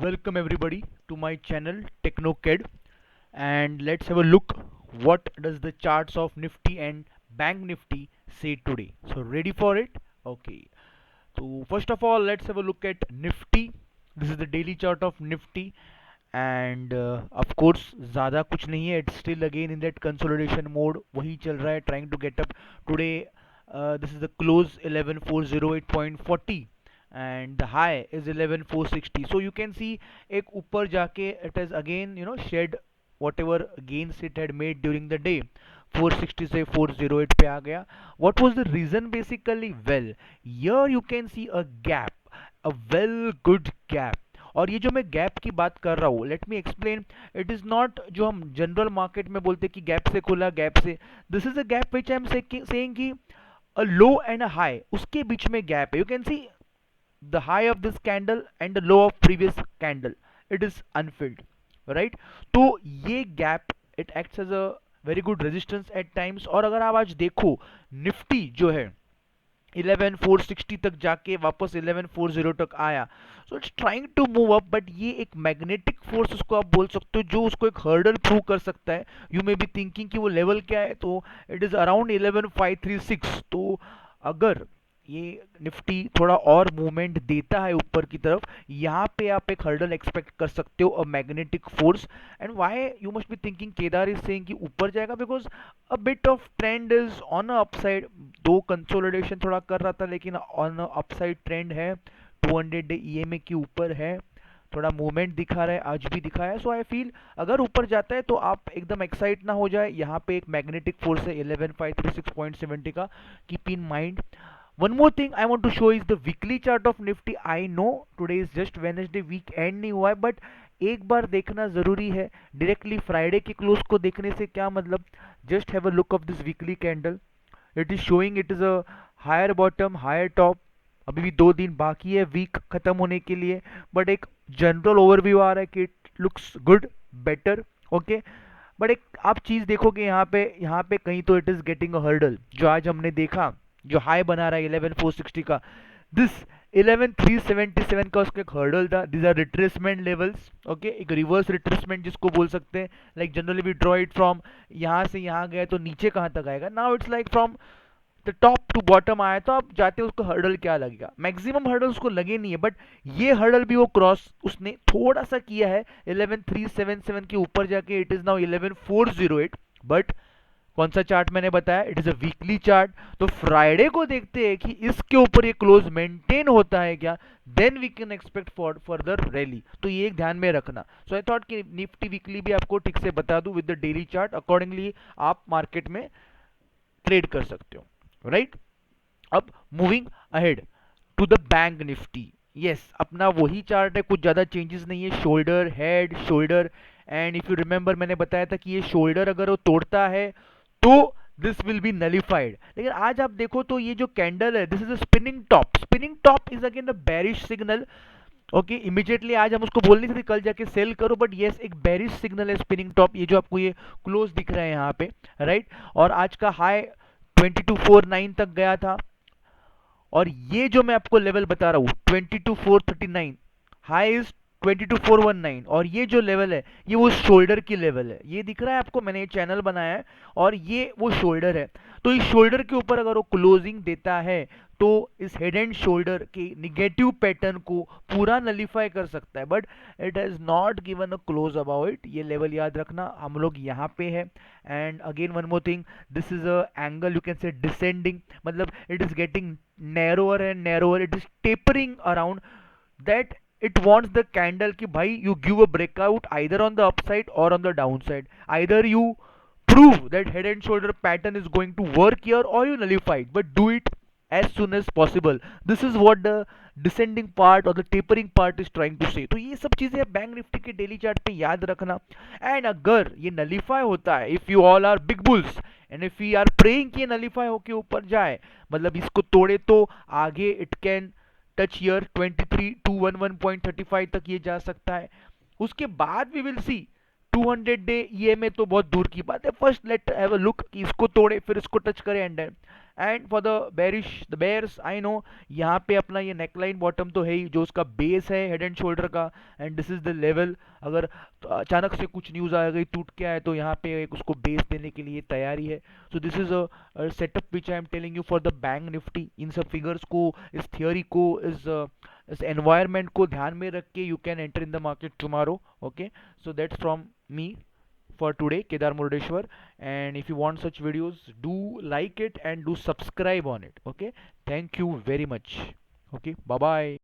Welcome everybody to my channel TechnoKid, and let's have a look what does the charts of Nifty and Bank Nifty say today. So ready for it? Okay. So first of all, let's have a look at Nifty. This is the daily chart of Nifty, and of course ज़्यादा कुछ नहीं है. It's still again in that consolidation mode. वही चल रहा है, trying to get up today. This is the close 11408.40 and the high is 11460. So you can see एक ऊपर जाके it has again shed whatever gains it had made during the day. 460 से 408 पे आ गया. What was the reason basically? Well, here you can see a gap, a well good gap. और ये जो मैं गैप की बात कर रहा हूँ, let me explain. It is not जो हम जनरल मार्केट में बोलते कि गैप से खुला गैप से. This is a gap which I am saying कि a low and a high उसके बीच में गैप है. You can see the high of this candle and the low of previous candle, it is unfilled, right? तो ये gap it acts as a very good resistance at times. और अगर आप आज देखो निफ्टी जो है 11460 तक जाके वापस 1140 तक आया. So it's trying to move up, but ये एक मैग्नेटिक फोर्स उसको आप बोल सकते हो जो उसको एक हर्डल प्रूव कर सकता है. यू मे बी थिंकिंग कि वो लेवल क्या है, तो इट इज अराउंड 11536. तो अगर ये निफ्टी थोड़ा और मूवमेंट देता है ऊपर की तरफ, यहाँ पे आप एक हर्डल एक्सपेक्ट कर सकते हो, a magnetic force. And why you must be thinking Kedar is saying कि ऊपर जाएगा, because a bit of trend is on a upside. दो कंसोलिडेशन थोड़ा कर रहा था लेकिन ऑन अ अपसाइड ट्रेंड है. 200 डे ईएमए के ऊपर है, थोड़ा मूवमेंट दिखा रहा है, आज भी दिखाया है. सो आई फील अगर ऊपर जाता है तो आप एकदम एक्साइट ना हो जाए. यहाँ पे एक मैग्नेटिक फोर्स है 11536.70 का. Keep in mind. One more thing I want to show is the weekly chart of Nifty. I know today is just Wednesday, weekend नहीं हुआ है, but एक बार देखना ज़रूरी है. डायरेक्टली फ्राइडे के क्लोज को देखने से क्या मतलब? Just have a look of this weekly candle. It is showing it is a higher bottom higher top. अभी भी 2 दिन बाकी है वीक खत्म होने के लिए, बट एक जनरल ओवरव्यू आ रहा है कि it looks good, better. Okay, but एक आप चीज़ देखोगे यहाँ पे कहीं तो it is getting a hurdle. जो आज हमने देखा, जो हाई बना रहा है 11460 का, दिस 11377 का उसका एक हर्डल था. This are retracement levels. Okay, एक रिवर्स रिट्रेसमेंट जिसको बोल सकते हैं. Like generally we draw it from यहाँ से यहाँ गए तो नीचे कहाँ तक आएगा. Now it's like from the top to bottom आया, तो आप जाते हो उसको हर्डल क्या लगेगा. मैक्सिमम हर्डल उसको लगे नहीं है, बट ये हर्डल भी वो क्रॉस उसने थोड़ा सा किया है 11377 के ऊपर जाके. It is now 11408. बट कौन सा चार्ट मैंने बताया? It is a weekly chart. तो फ्राइडे को देखते हैं कि इसके ऊपर ये क्लोज मेंटेन होता है क्या. Then we can expect for further rally. तो ये एक ध्यान में रखना. सो आई थॉट कि निफ्टी वीकली भी आपको ठीक से बता दूं with the daily chart. Accordingly आप मार्केट में ट्रेड कर सकते हो, राइट? अब moving ahead to the bank Nifty. Yes, अपना वही चार्ट है, कुछ ज़्यादा चेंजेस नहीं है. Shoulder, head, shoulder. And if you remember मैंने बताया था कि ये शोल्डर अगर वो तोड़ता है तो दिस विल बी नलिफाइड. लेकिन आज आप देखो तो ये जो कैंडल है, this is a spinning top. Spinning top is again a bearish signal. Okay, immediately आज हम उसको बोल नहीं सकते कल जाके सेल करो, बट येस एक बेरिश सिग्नल है स्पिनिंग टॉप. ये जो आपको ये क्लोज दिख रहा है यहाँ पे, राइट? और आज का हाई 2249 तक गया था. और ये जो मैं आपको लेवल बता रहा हूँ 22439, हाई इज 22419. और ये जो लेवल है ये वो शोल्डर की लेवल है. ये दिख रहा है आपको, मैंने ये चैनल बनाया है और ये वो शोल्डर है. तो इस शोल्डर के ऊपर अगर वो क्लोजिंग देता है तो इस हेड एंड शोल्डर के निगेटिव पैटर्न को पूरा नलीफाई कर सकता है. But it has not given a close about it. ये लेवल याद रखना, हम लोग यहाँ पे है. And again one more thing, this is a angle you can say descending, मतलब it is getting narrower and narrower. It is tapering around that. It wants the candle ki bhai you give a breakout either on the upside or on the downside. Either you prove that head and shoulder pattern is going to work here or you nullify it, but do it as soon as possible. This is what the descending part or the tapering part is trying to say. तो ये सब चीजें bank Nifty के daily chart पे याद रखना. And अगर ये नलीफाई होता है, if you all are big bulls and if you are praying कि ये नलीफाई होके ऊपर जाए, मतलब इसको तोड़े तो आगे इट कैन टच ईयर 23211.35 तक ये जा सकता है. उसके बाद we will see 200 day EMA तो बहुत दूर की बात है. First let have a look कि इसको तोड़े फिर इसको टच करे. And and for the bears I know, यहाँ पे अपना ये नेकलाइन बॉटम तो है ही, जो उसका बेस है हेड एंड शोल्डर का, and this is the level. अगर तो अचानक से कुछ न्यूज़ आ गई, टूट के आए, तो यहाँ पे एक उसको बेस देने के लिए तैयारी है। So this is a setup which I am telling you for the bank Nifty. इन सब फिगर्स को, इस थियोरी को, इस एनवायरनमेंट को ध्यान में रख के you can enter in the market tomorrow. Okay, so that's from me for today, Kedar Murdeshwar. And if you want such videos, do like it and do subscribe on it. Okay, thank you very much. Okay, bye bye.